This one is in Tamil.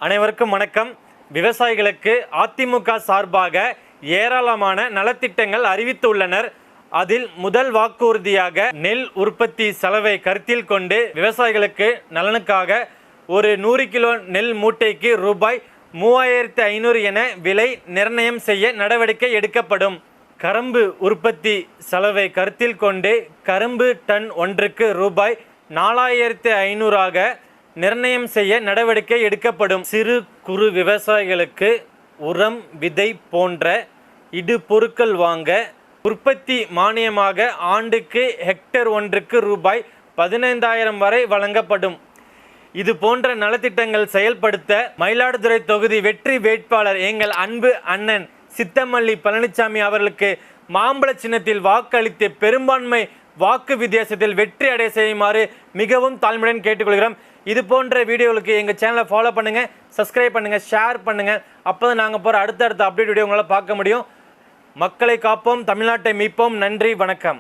அனைவருக்கும் வணக்கம். விவசாயிகளுக்கு அதிமுக சார்பாக ஏராளமான நலத்திட்டங்கள் அறிவித்துள்ளனர். அதில் முதல் வாக்குறுதியாக நெல் உற்பத்தி செலவை கருத்தில் கொண்டு விவசாயிகளுக்கு நலனுக்காக ஒரு 100 கிலோ நெல் மூட்டைக்கு ரூபாய் 3500 என விலை நிர்ணயம் செய்ய நடவடிக்கை எடுக்கப்படும். கரும்பு உற்பத்தி செலவை கருத்தில் கொண்டு கரும்பு டன் ஒன்றுக்கு ரூபாய் 4500 நிர்ணயம் செய்ய நடவடிக்கை எடுக்கப்படும். சிறு குறு விவசாயிகளுக்கு உரம், விதை போன்ற இடுபொருட்கள் வாங்க உற்பத்தி மானியமாக ஆண்டுக்கு ஹெக்டேர் ஒன்றுக்கு ரூபாய் 15000 வரை வழங்கப்படும். இது போன்ற நலத்திட்டங்கள் செயல்படுத்த மயிலாடுதுறை தொகுதி வெற்றி வேட்பாளர் எங்கள் அன்பு அண்ணன் சித்தமல்லி பழனிசாமி அவர்களுக்கு மாம்பழ சின்னத்தில் வாக்களித்து பெரும்பான்மை வாக்கு வித்தியாசத்தில் வெற்றி அடைய செய்யுமாறு மிகவும் தாழ்மையுடன் கேட்டுக்கொள்கிறோம். இது போன்ற வீடியோகளுக்கு எங்கள் சேனலை ஃபாலோ பண்ணுங்கள், சப்ஸ்கிரைப் பண்ணுங்கள், ஷேர் பண்ணுங்கள். அப்போ தான் நாங்கள் போகிற அடுத்தடுத்த அப்டேட் வீடியோ உங்களால் பார்க்க முடியும். மக்களை காப்போம், தமிழ்நாட்டை மீட்போம். நன்றி, வணக்கம்.